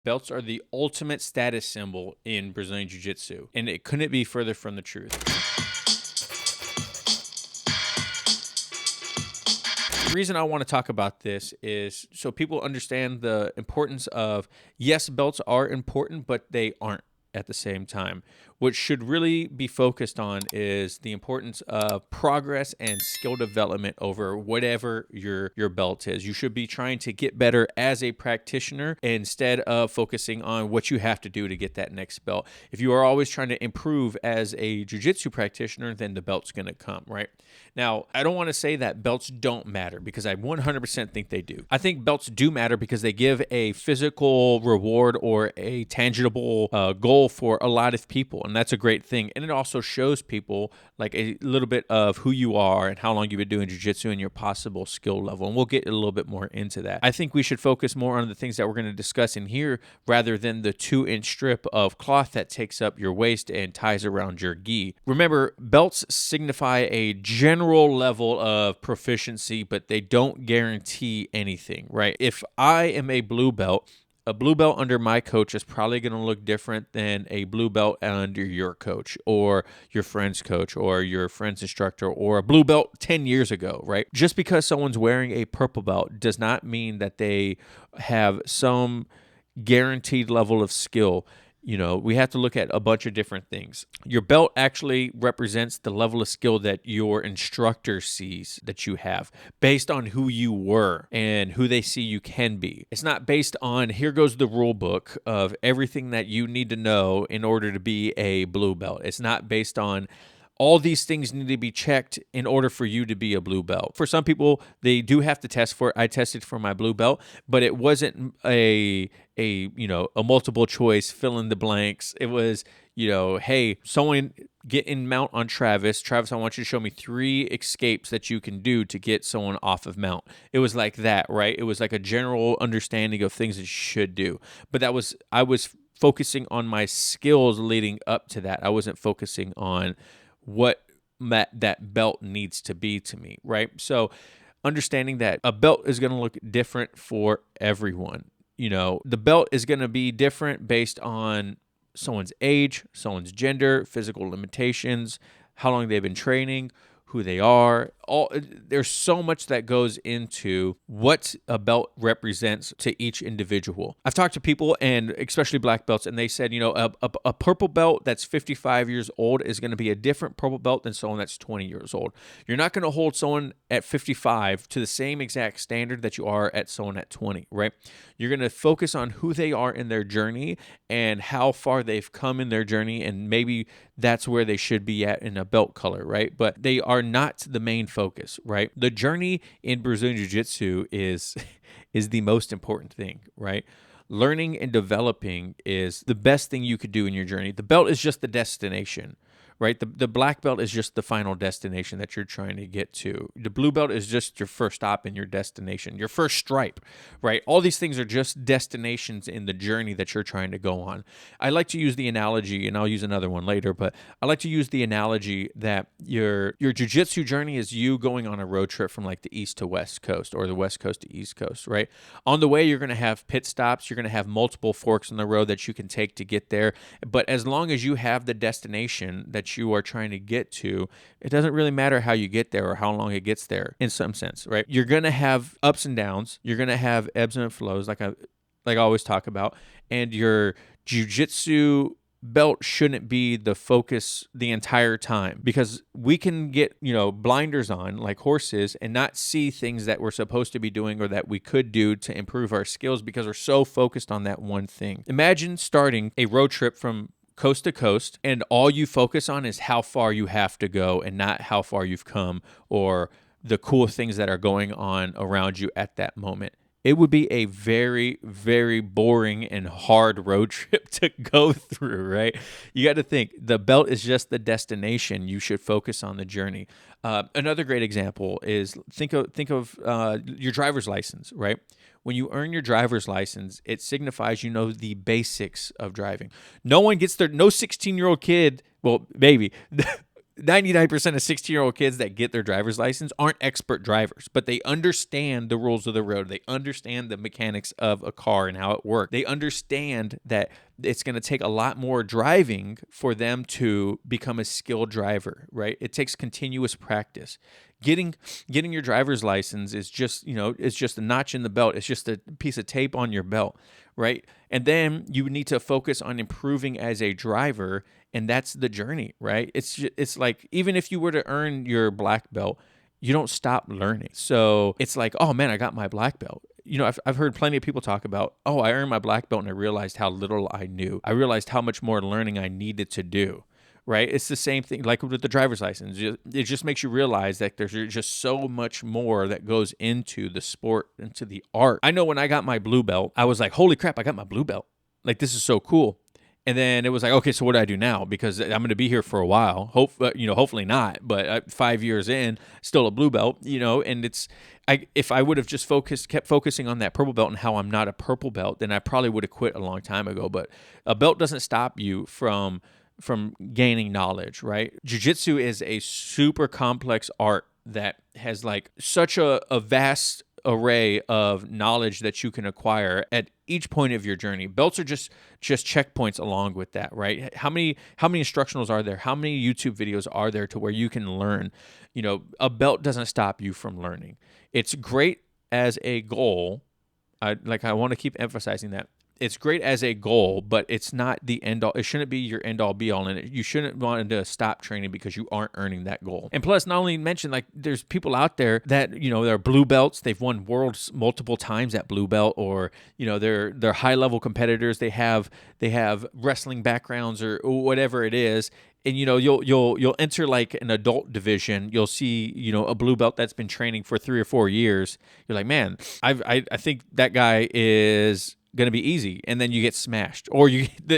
Belts are the ultimate status symbol in Brazilian Jiu-Jitsu, and it couldn't be further from the truth. The reason I want to talk about this is so people understand the importance of, yes, belts are important, but they aren't at the same time. What should really be focused on is the importance of progress and skill development over whatever your belt is. You should be trying to get better as a practitioner instead of focusing on what you have to do to get that next belt. If you are always trying to improve as a jiu-jitsu practitioner, then the belt's going to come, right? Now, I don't want to say that belts don't matter, because I 100% think they do. I think belts do matter because they give a physical reward or a tangible goal for a lot of people. And that's a great thing. And it also shows people like a little bit of who you are and how long you've been doing jiu-jitsu and your possible skill level. And we'll get a little bit more into that. I think we should focus more on the things that we're going to discuss in here rather than the 2-inch strip of cloth that takes up your waist and ties around your gi. Remember, belts signify a general level of proficiency, but they don't guarantee anything, right? If I am a blue belt, a blue belt under my coach is probably going to look different than a blue belt under your coach or your friend's coach or your friend's instructor or a blue belt 10 years ago, right? Just because someone's wearing a purple belt does not mean that they have some guaranteed level of skill. You know, we have to look at a bunch of different things. Your belt actually represents the level of skill that your instructor sees that you have based on who you were and who they see you can be. It's not based on, here goes the rule book of everything that you need to know in order to be a blue belt. It's not based on all these things need to be checked in order for you to be a blue belt. For some people, they do have to test for it. I tested for my blue belt, but it wasn't a multiple choice, fill in the blanks. It was, hey, someone get in mount on Travis. Travis, I want you to show me 3 escapes that you can do to get someone off of mount. It was like that, right? It was like a general understanding of things that you should do. But I was focusing on my skills leading up to that. I wasn't focusing on what that belt needs to be to me, right? So understanding that a belt is going to look different for everyone. The belt is going to be different based on someone's age, someone's gender, physical limitations, how long they've been training, who they are. There's so much that goes into what a belt represents to each individual. I've talked to people, and especially black belts, and they said, a purple belt that's 55 years old is going to be a different purple belt than someone that's 20 years old. You're not going to hold someone at 55 to the same exact standard that you are at someone at 20, right? You're going to focus on who they are in their journey and how far they've come in their journey, and maybe that's where they should be at in a belt color, right? But they are not the main focus, right? The journey in Brazilian Jiu-Jitsu is the most important thing, right? Learning and developing is the best thing you could do in your journey. The belt is just the destination, right? The black belt is just the final destination that you're trying to get to. The blue belt is just your first stop in your destination, your first stripe, right? All these things are just destinations in the journey that you're trying to go on. I like to use the analogy, and I'll use another one later, but I like to use the analogy that your jiu-jitsu journey is you going on a road trip from like the east to west coast or the west coast to east coast, right? On the way, you're going to have pit stops. You're going to have multiple forks in the road that you can take to get there. But as long as you have the destination that you are trying to get to, it doesn't really matter how you get there or how long it gets there in some sense, right? You're going to have ups and downs. You're going to have ebbs and flows like I always talk about. And your jiu-jitsu belt shouldn't be the focus the entire time, because we can get, blinders on like horses and not see things that we're supposed to be doing or that we could do to improve our skills because we're so focused on that one thing. Imagine starting a road trip from coast to coast, and all you focus on is how far you have to go and not how far you've come or the cool things that are going on around you at that moment. It would be a very, very boring and hard road trip to go through, right? You got to think, the belt is just the destination. You should focus on the journey. Another great example is think of your driver's license, right? When you earn your driver's license, it signifies you know the basics of driving. No 16-year-old kid, well, maybe, 99% of 16-year-old kids that get their driver's license aren't expert drivers, but they understand the rules of the road. They understand the mechanics of a car and how it works. They understand that it's going to take a lot more driving for them to become a skilled driver, right? It takes continuous practice. Getting your driver's license is just, it's just a notch in the belt. It's just a piece of tape on your belt, right? And then you need to focus on improving as a driver, and that's the journey, right? It's like, even if you were to earn your black belt, you don't stop learning. So it's like, oh man, I got my black belt. I've heard plenty of people talk about, oh, I earned my black belt and I realized how little I knew. I realized how much more learning I needed to do. Right? It's the same thing like with the driver's license. It just makes you realize that there's just so much more that goes into the sport, into the art. I know when I got my blue belt, I was like, holy crap, I got my blue belt. Like, this is so cool. And then it was like, okay, so what do I do now? Because I'm going to be here for a while. Hopefully not. But 5 years in, still a blue belt, and if I would have just kept focusing on that purple belt and how I'm not a purple belt, then I probably would have quit a long time ago. But a belt doesn't stop you from gaining knowledge, right? Jiu-Jitsu is a super complex art that has like such a vast array of knowledge that you can acquire at each point of your journey. Belts are just checkpoints along with that, right? How many instructionals are there? How many YouTube videos are there to where you can learn? A belt doesn't stop you from learning. It's great as a goal. I want to keep emphasizing that. It's great as a goal, but it's not the end all. It shouldn't be your end all be all, and you shouldn't want to stop training because you aren't earning that goal. And plus, not only mention, like, there's people out there that they're blue belts. They've won worlds multiple times at blue belt, or they're high level competitors. They have wrestling backgrounds or whatever it is. And you'll enter like an adult division. You'll see a blue belt that's been training for 3 or 4 years. You're like, man, I think that guy is going to be easy, and then you get smashed. Or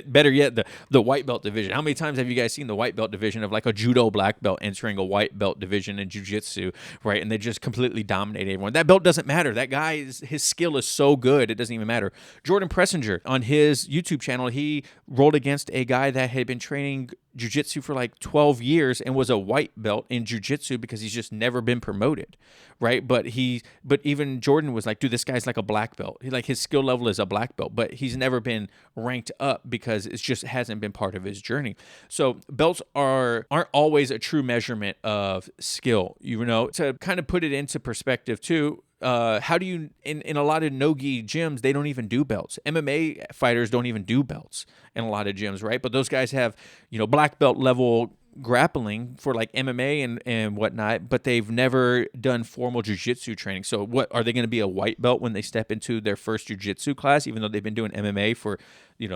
better yet, the white belt division. How many times have you guys seen the white belt division of like a judo black belt entering a white belt division in jiu-jitsu, right? And they just completely dominate everyone. That belt doesn't matter. That guy his skill is so good, it doesn't even matter. Jordan Pressinger, on his YouTube channel, he rolled against a guy that had been training jiu-jitsu for like 12 years and was a white belt in jiu-jitsu because he's just never been promoted, right? But even Jordan was like, dude, this guy's like a black belt. His skill level is a black belt, but he's never been ranked up because it just hasn't been part of his journey. So belts aren't always a true measurement of skill. To kind of put it into perspective too, how do you, in a lot of no-gi gyms, they don't even do belts. MMA fighters don't even do belts in a lot of gyms, right? But those guys have, black belt level grappling for like MMA and whatnot, but they've never done formal jiu-jitsu training. So what are they going to be, a white belt when they step into their first jiu-jitsu class, even though they've been doing MMA for,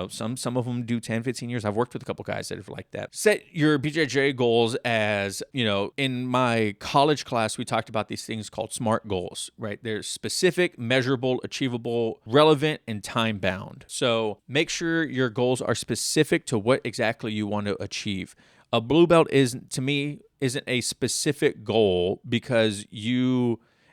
some of them do 10, 15 years. I've worked with a couple guys that have like that. Set your BJJ goals as, in my college class, we talked about these things called SMART goals, right? They're specific, measurable, achievable, relevant, and time-bound. So make sure your goals are specific to what exactly you want to achieve. A blue belt isn't a specific goal because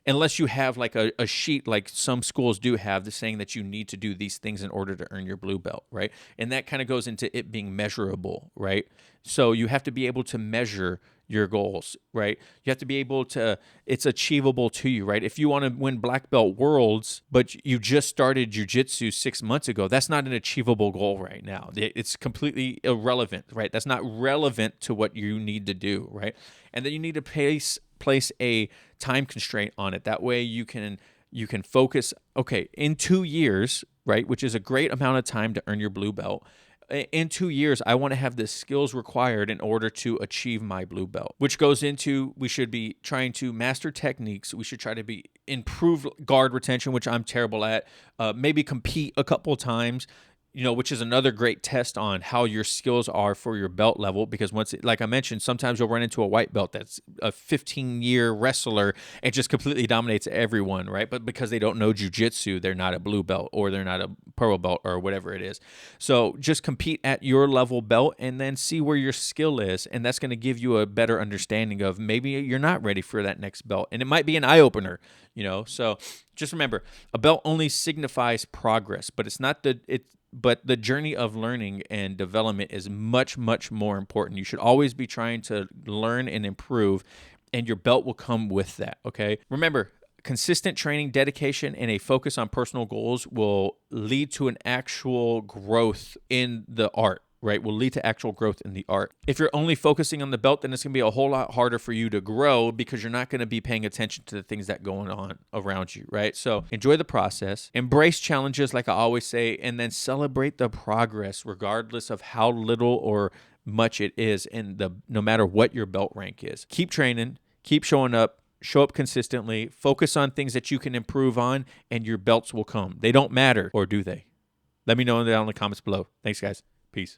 unless you have like a sheet like some schools do have, the saying that you need to do these things in order to earn your blue belt, right? And that kind of goes into it being measurable, right? So you have to be able to measure your goals, right? You have to be able to, it's achievable to you, right? If you want to win black belt worlds, but you just started jiu-jitsu 6 months ago, that's not an achievable goal right now. It's completely irrelevant, right? That's not relevant to what you need to do, right? And then you need to place a time constraint on it. That way you can focus, okay, in 2 years, right, which is a great amount of time to earn your blue belt. In 2 years, I want to have the skills required in order to achieve my blue belt, which goes into, we should be trying to master techniques. We should try to improve guard retention, which I'm terrible at, maybe compete a couple times, which is another great test on how your skills are for your belt level. Because like I mentioned, sometimes you'll run into a white belt that's a 15-year wrestler and just completely dominates everyone, right? But because they don't know jiu-jitsu, they're not a blue belt or they're not a purple belt or whatever it is. So just compete at your level belt and then see where your skill is. And that's going to give you a better understanding of maybe you're not ready for that next belt. And it might be an eye-opener, So Just remember, a belt only signifies progress, but it's not but the journey of learning and development is much, much more important. You should always be trying to learn and improve, and your belt will come with that, okay? Remember, consistent training, dedication, and a focus on personal goals will lead to an actual growth in the art, right? Will lead to actual growth in the art. If you're only focusing on the belt, then it's going to be a whole lot harder for you to grow because you're not going to be paying attention to the things that going on around you, right? So enjoy the process, embrace challenges like I always say, and then celebrate the progress regardless of how little or much it is, and no matter what your belt rank is. Keep training, keep showing up, show up consistently, focus on things that you can improve on, and your belts will come. They don't matter, or do they? Let me know down in the comments below. Thanks, guys. Peace.